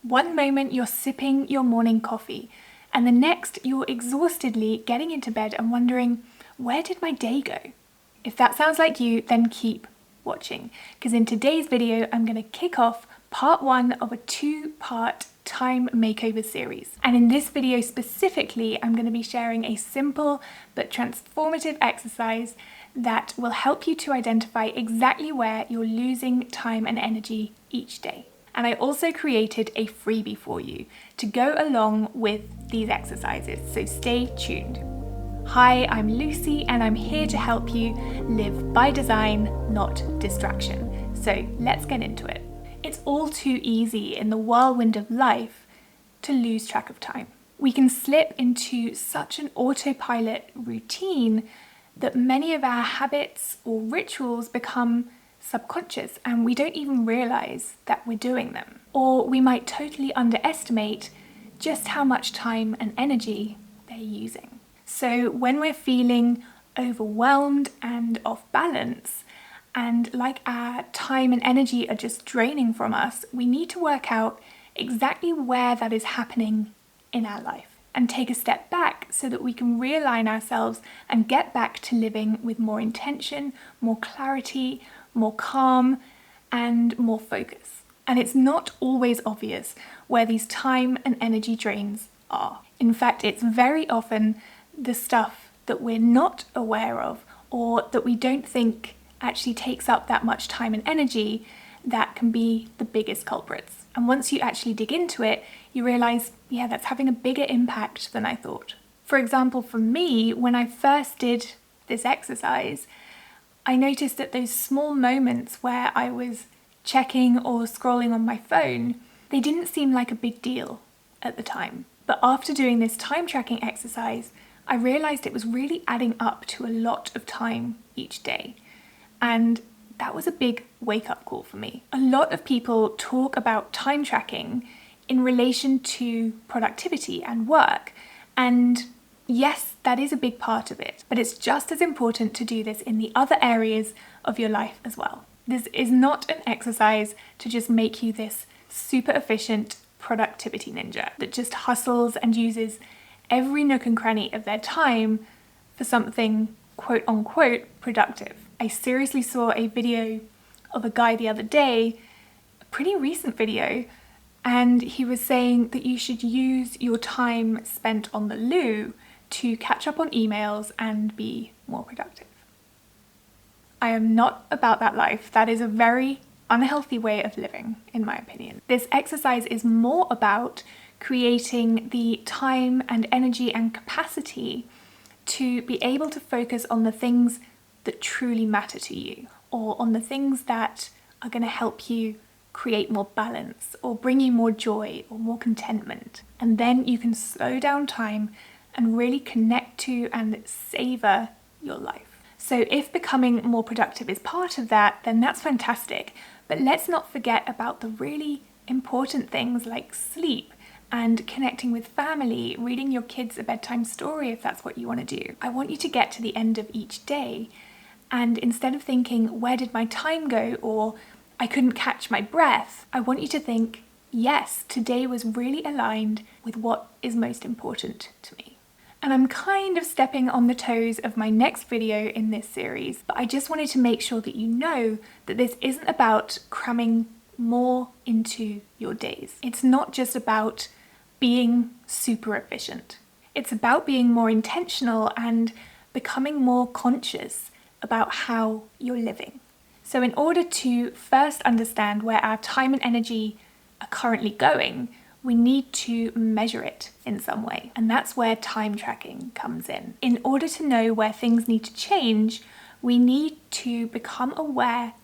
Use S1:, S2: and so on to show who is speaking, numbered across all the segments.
S1: One moment you're sipping your morning coffee, and the next you're exhaustedly getting into bed and wondering, where did my day go? If that sounds like you, then keep watching, because in today's video, I'm going to kick off part 1 of a 2-part time makeover series. And in this video specifically, I'm going to be sharing a simple but transformative exercise that will help you to identify exactly where you're losing time and energy each day. And I also created a freebie for you to go along with these exercises, so stay tuned. Hi, I'm Lucy and I'm here to help you live by design, not distraction. So let's get into it. It's all too easy in the whirlwind of life to lose track of time. We can slip into such an autopilot routine that many of our habits or rituals become subconscious and we don't even realize that we're doing them. Or we might totally underestimate just how much time and energy they're using. So when we're feeling overwhelmed and off balance, and like our time and energy are just draining from us, we need to work out exactly where that is happening in our life and take a step back so that we can realign ourselves and get back to living with more intention, more clarity, more calm, and more focus. And it's not always obvious where these time and energy drains are. In fact, it's very often the stuff that we're not aware of or that we don't think actually takes up that much time and energy that can be the biggest culprits. And once you actually dig into it, you realize, yeah, that's having a bigger impact than I thought. For example, for me, when I first did this exercise, I noticed that those small moments where I was checking or scrolling on my phone, they didn't seem like a big deal at the time. But after doing this time tracking exercise, I realized it was really adding up to a lot of time each day. And that was a big wake-up call for me. A lot of people talk about time tracking in relation to productivity and work. And yes, that is a big part of it, but it's just as important to do this in the other areas of your life as well. This is not an exercise to just make you this super efficient productivity ninja that just hustles and uses every nook and cranny of their time for something quote unquote productive. I seriously saw a video of a guy the other day, a pretty recent video, and he was saying that you should use your time spent on the loo to catch up on emails and be more productive. I am not about that life. That is a very unhealthy way of living, in my opinion. This exercise is more about creating the time and energy and capacity to be able to focus on the things that truly matter to you, or on the things that are going to help you create more balance or bring you more joy or more contentment. And then you can slow down time and really connect to and savor your life. So if becoming more productive is part of that, then that's fantastic. But let's not forget about the really important things like sleep and connecting with family, reading your kids a bedtime story if that's what you want to do. I want you to get to the end of each day, and instead of thinking, where did my time go, or I couldn't catch my breath, I want you to think, yes, today was really aligned with what is most important to me. And I'm kind of stepping on the toes of my next video in this series, but I just wanted to make sure that you know that this isn't about cramming more into your days. It's not just about being super efficient. It's about being more intentional and becoming more conscious about how you're living. So in order to first understand where our time and energy are currently going, we need to measure it in some way. And that's where time tracking comes in. In order to know where things need to change, we need to become aware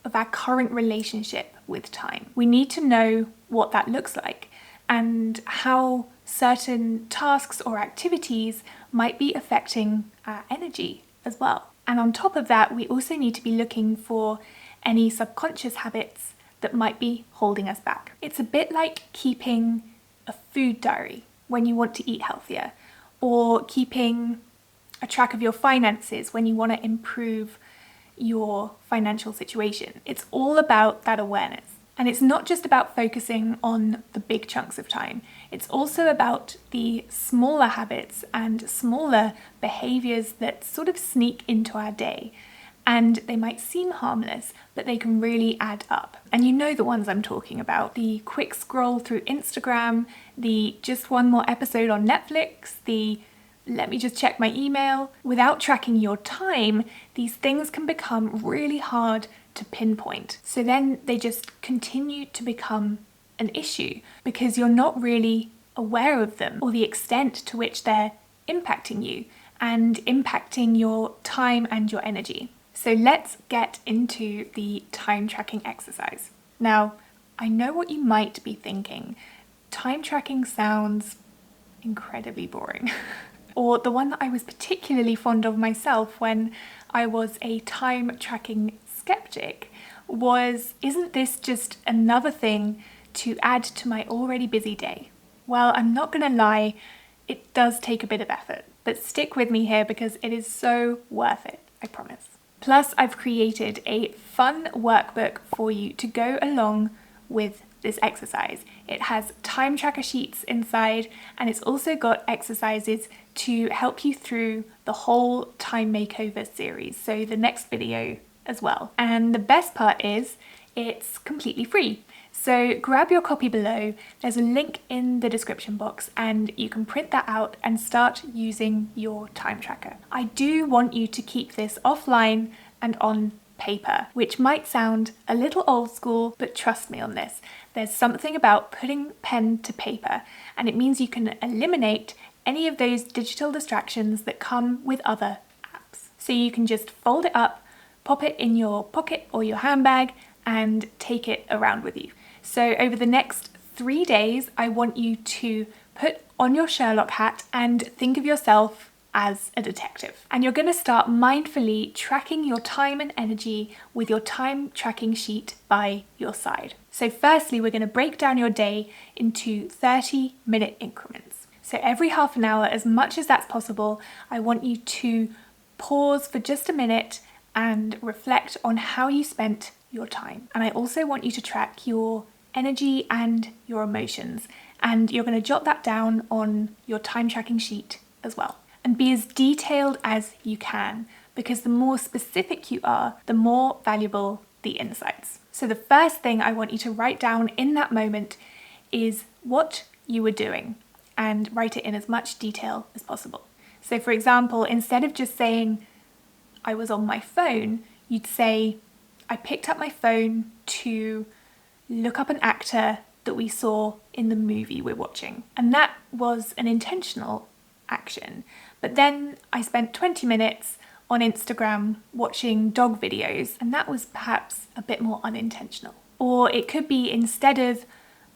S1: of our current relationship with time. We need to know what that looks like and how certain tasks or activities might be affecting our energy as well. And on top of that, we also need to be looking for any subconscious habits that might be holding us back. It's a bit like keeping a food diary when you want to eat healthier, or keeping a track of your finances when you want to improve your financial situation. It's all about that awareness. And it's not just about focusing on the big chunks of time. It's also about the smaller habits and smaller behaviors that sort of sneak into our day. And they might seem harmless, but they can really add up. And you know the ones I'm talking about. The quick scroll through Instagram, the just one more episode on Netflix, the let me just check my email. Without tracking your time, these things can become really hard to pinpoint. So then they just continue to become an issue because you're not really aware of them or the extent to which they're impacting you and impacting your time and your energy. So let's get into the time tracking exercise. Now, I know what you might be thinking. Time tracking sounds incredibly boring. Or the one that I was particularly fond of myself when I was a time tracking skeptic was, isn't this just another thing to add to my already busy day? Well, I'm not going to lie, it does take a bit of effort, but stick with me here because it is so worth it, I promise. Plus, I've created a fun workbook for you to go along with this exercise. It has time tracker sheets inside, and it's also got exercises to help you through the whole Time Makeover series, so the next video as well. And the best part is it's completely free. So grab your copy below, there's a link in the description box and you can print that out and start using your time tracker. I do want you to keep this offline and on paper, which might sound a little old school, but trust me on this. There's something about putting pen to paper, and it means you can eliminate any of those digital distractions that come with other apps. So you can just fold it up, pop it in your pocket or your handbag, and take it around with you. So over the next 3 days, I want you to put on your Sherlock hat and think of yourself as a detective. And you're going to start mindfully tracking your time and energy with your time tracking sheet by your side. So firstly, we're going to break down your day into 30-minute increments. So every half an hour, as much as that's possible, I want you to pause for just a minute and reflect on how you spent your time. And I also want you to track your energy and your emotions. And you're going to jot that down on your time tracking sheet as well. And be as detailed as you can, because the more specific you are, the more valuable the insights. So the first thing I want you to write down in that moment is what you were doing, and write it in as much detail as possible. So for example, instead of just saying, I was on my phone, you'd say, I picked up my phone to look up an actor that we saw in the movie we're watching. And that was an intentional action. But then I spent 20 minutes on Instagram watching dog videos, and that was perhaps a bit more unintentional. Or it could be, instead of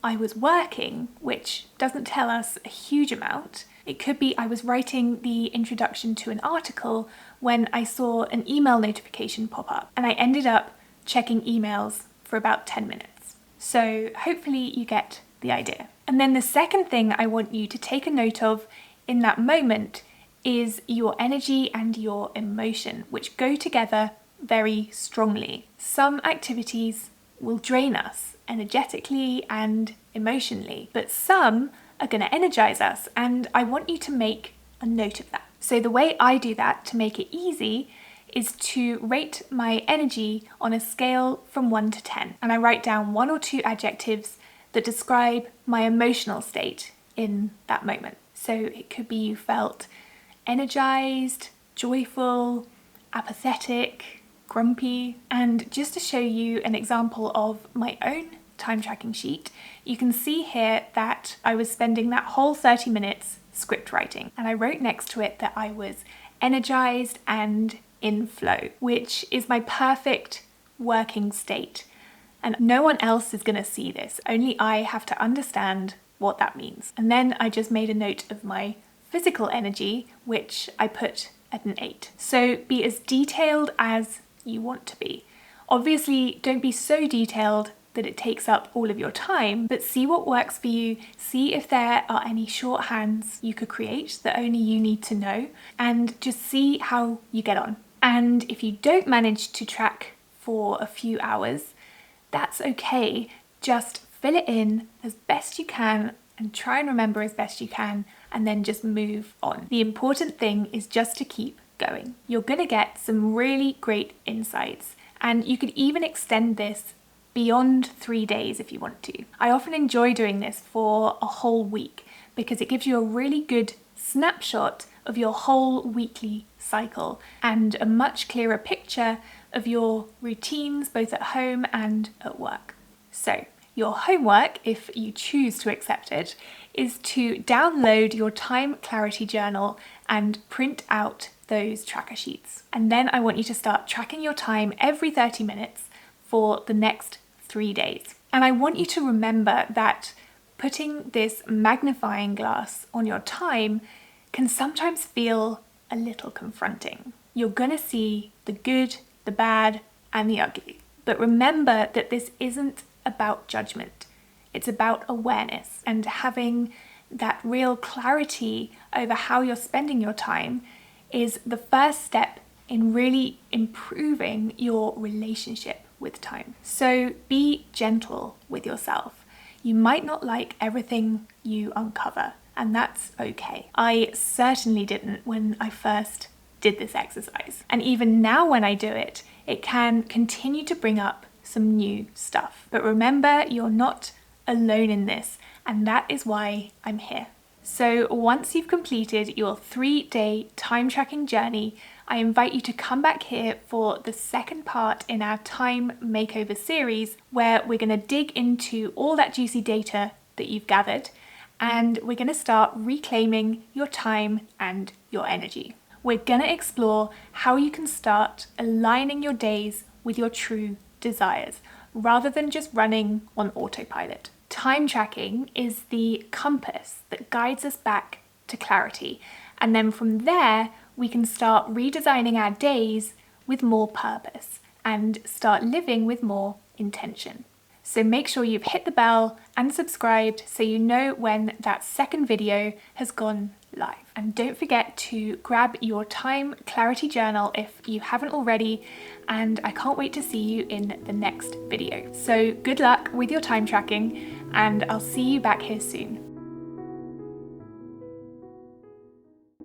S1: I was working, which doesn't tell us a huge amount, it could be I was writing the introduction to an article when I saw an email notification pop up, and I ended up checking emails for about 10 minutes. So hopefully you get the idea. And then the second thing I want you to take a note of in that moment is your energy and your emotion, which go together very strongly. Some activities will drain us energetically and emotionally, but some are going to energize us, and I want you to make a note of that. So the way I do that to make it easy is to rate my energy on a scale from 1 to 10, and I write down 1 or 2 adjectives that describe my emotional state in that moment. So it could be you felt energized, joyful, apathetic, grumpy. And just to show you an example of my own time tracking sheet, you can see here that I was spending that whole 30 minutes script writing, and I wrote next to it that I was energized and in flow, which is my perfect working state. And no one else is going to see this, only I have to understand what that means. And then I just made a note of my physical energy, which I put at an 8. So be as detailed as you want to be. Obviously, don't be so detailed that it takes up all of your time, but see what works for you, see if there are any shorthands you could create that only you need to know, and just see how you get on. And if you don't manage to track for a few hours, that's okay. Just fill it in as best you can and try and remember as best you can, and then just move on. The important thing is just to keep going. You're going to get some really great insights, and you could even extend this beyond 3 days if you want to. I often enjoy doing this for a whole week because it gives you a really good snapshot of your whole weekly cycle and a much clearer picture of your routines both at home and at work. So your homework, if you choose to accept it, is to download your time clarity journal and print out those tracker sheets. And then I want you to start tracking your time every 30 minutes for the next 3 days. And I want you to remember that putting this magnifying glass on your time can sometimes feel a little confronting. You're gonna see the good, the bad, and the ugly. But remember that this isn't about judgment. It's about awareness and having that real clarity over how you're spending your time is the first step in really improving your relationship with time. So be gentle with yourself. You might not like everything you uncover, and that's okay. I certainly didn't when I first did this exercise. And even now when I do it, it can continue to bring up some new stuff. But remember, you're not alone in this, and that is why I'm here. So once you've completed your 3-day time tracking journey, I invite you to come back here for the second part in our Time Makeover series, where we're going to dig into all that juicy data that you've gathered, and we're going to start reclaiming your time and your energy. We're going to explore how you can start aligning your days with your true desires, rather than just running on autopilot. Time tracking is the compass that guides us back to clarity, and then from there we can start redesigning our days with more purpose and start living with more intention. So make sure you've hit the bell and subscribed so you know when that second video has gone live. And don't forget to grab your time clarity journal if you haven't already, and I can't wait to see you in the next video. So good luck with your time tracking, and I'll see you back here soon.